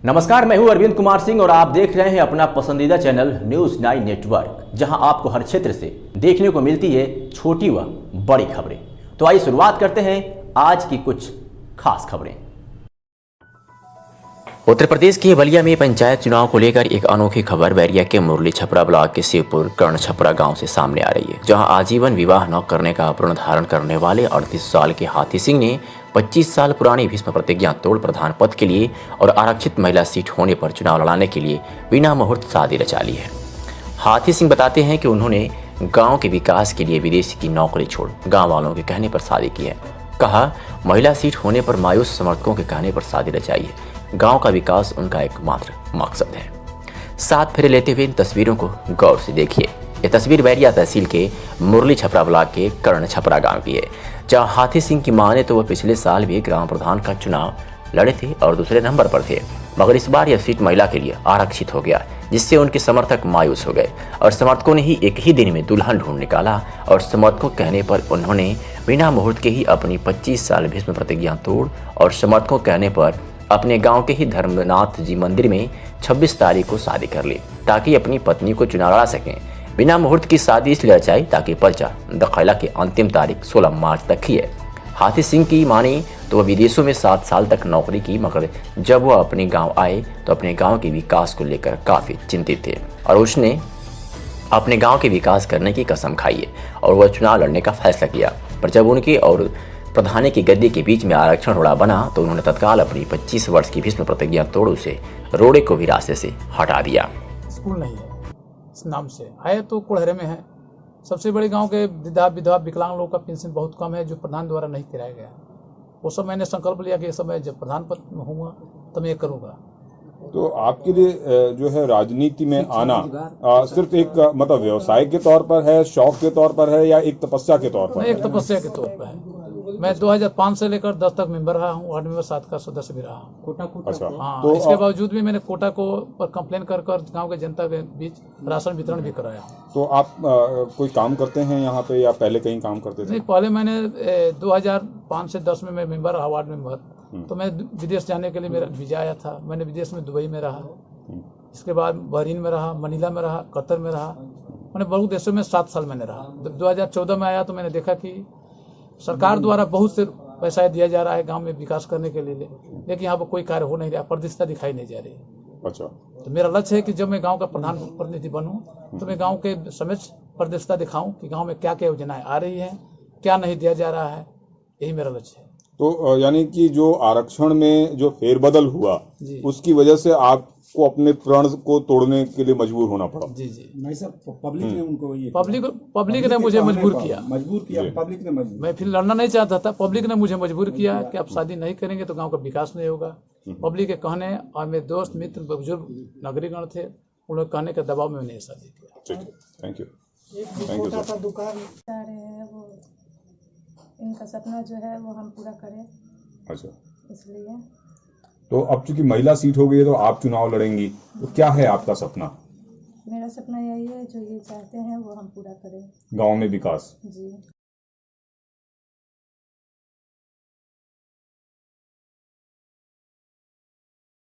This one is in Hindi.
नमस्कार, मैं हूं अरविंद कुमार सिंह और आप देख रहे हैं अपना पसंदीदा चैनल न्यूज़ 9 नेटवर्क, जहां आपको हर क्षेत्र से देखने को मिलती है छोटी व बड़ी खबरें। तो आइए शुरुआत करते हैं आज की कुछ खास खबरें। उत्तर प्रदेश के बलिया में पंचायत चुनाव को लेकर एक अनोखी खबर बैरिया के मुरली छपरा ब्लॉक के शिवपुर कर्ण छपरा गांव से सामने आ रही है, जहां आजीवन विवाह न करने का प्रण धारण करने वाले 38 साल के हाथी सिंह ने 25 साल पुरानी भीष्म प्रतिज्ञा तोड़ प्रधान पद के लिए और आरक्षित महिला सीट होने पर चुनाव लड़ाने के लिए बिना मुहूर्त शादी रचा ली है। हाथी सिंह बताते हैं कि उन्होंने गाँव के विकास के लिए विदेश की नौकरी छोड़ गाँव वालों के कहने पर शादी की है। कहा, महिला सीट होने पर मायूस समर्थकों के कहने पर शादी रचाई है। गांव का विकास उनका एकमात्र मकसद है। 7 फेरे लेते हुए इन तस्वीरों को गौर से देखिए। ये तस्वीर बैरिया तहसील के मुरली छपरा ब्लॉक के कर्ण छपरा गांव की है, जहां हाथी सिंह की माने तो वह पिछले साल भी ग्राम प्रधान का चुनाव लड़े थे और दूसरे नंबर पर थे, मगर इस बार यह सीट महिला के लिए आरक्षित हो गया, जिससे उनके समर्थक मायूस हो गए और समर्थकों ने ही एक ही दिन में दुल्हन ढूंढ निकाला और समर्थकों के कहने पर उन्होंने बिना मुहूर्त के ही अपनी 25 साल भीष्म प्रतिज्ञा तोड़ और समर्थकों के कहने पर अपने गांव के ही धर्मनाथ जी मंदिर में 26 तारीख को शादी कर ली, ताकि अपनी पत्नी को चुनाव लड़ा सकें। बिना मुहूर्त की शादी इसलिए रचाई ताकि पर्चा दखैला की अंतिम तारीख 16 मार्च तक ही है। हाथी सिंह की मानी तो वह विदेशों में 7 साल तक नौकरी की, मगर जब वह अपने गांव आए तो अपने गांव के विकास को लेकर काफ़ी चिंतित थे और उसने अपने गांव के विकास करने की कसम खाई है और वह चुनाव लड़ने का फैसला किया। पर जब उनके और प्रधानी की गद्दी के बीच में आरक्षण रोड़ा बना तो उन्होंने तत्काल अपनी 25 वर्ष की भीष्म प्रतिज्ञा तोड़ उसे रोड़े को भी रास्ते से हटा दिया। स्कूल नहीं है इस नाम से है तो कुड़हरे में है। सबसे बड़े गांव के वृद्धा विधवा विकलांग लोगों का पेंशन बहुत कम है, जो प्रधान द्वारा नहीं कराया गया। वो सब मैंने संकल्प लिया कि ये सब मैं जब प्रधान पद में होऊंगा तो मैं ये करूँगा। तो आपके लिए जो है राजनीति में आना सिर्फ एक मतलब व्यवसाय के तौर पर है, शौक के तौर पर है, या एक तपस्या के तौर पर? एक तपस्या के तौर पर है। मैं 2005 से लेकर 10 तक मेंबर रहा हूँ, वार्ड मेंबर 7 का सदस्य भी रहा हूँ। अच्छा, हाँ, तो इसके बावजूद भी मैंने कोटा को पर कंप्लेन कर गांव के जनता के बीच राशन वितरण भी कराया। तो आप कोई काम करते हैं यहाँ पे या पहले कहीं काम करते थे? नहीं, पहले मैंने 2005 से 10 में मैं मेंबर रहा, वार्ड मेंबर। तो मैं विदेश जाने के लिए मेरा वीजा आया था। मैंने विदेश में दुबई में रहा, इसके बाद बहरीन में रहा, मनीला में रहा, कतर में रहा। मैंने बहुत देशों में 7 साल मैंने रहा। जब 2014 में आया तो मैंने देखा कि सरकार द्वारा बहुत से पैसा दिया जा रहा है गांव में विकास करने के लिए, लेकिन यहाँ पर कोई कार्य हो नहीं रहा, पारदर्शिता दिखाई नहीं जा रही। अच्छा, तो मेरा लक्ष्य है कि जब मैं गांव का प्रधान प्रतिनिधि बनूं तो मैं गांव के समक्ष पारदर्शिता दिखाऊं कि गांव में क्या क्या योजनाएं आ रही हैं, क्या नहीं दिया जा रहा है। यही मेरा लक्ष्य है। तो यानी कि जो आरक्षण में जो फेरबदल हुआ उसकी वजह से आपको अपने प्रण को तोड़ने के लिए मजबूर होना पड़ा? जी जी। नहीं सर, पब्लिक ने उनको ये पब्लिक ने मुझे मजबूर किया। पब्लिक ने मजबूर। मैं फिर लड़ना नहीं चाहता था। पब्लिक ने मुझे मजबूर किया कि आप शादी नहीं करेंगे तो गांव का विकास नहीं होगा। पब्लिक के कहने और मेरे दोस्त मित्र बुजुर्ग नागरिकगण थे, उन लोग कहने के दबाव में मैंने शादी किया। ठीक है, थैंक यू। इनका सपना जो है वो हम पूरा करें। अच्छा, इसलिए तो अब चूंकि महिला सीट हो गई है तो आप चुनाव लड़ेंगी, तो क्या है आपका सपना? मेरा सपना यही है, जो ये चाहते हैं वो हम पूरा करें। गांव में विकास। जी।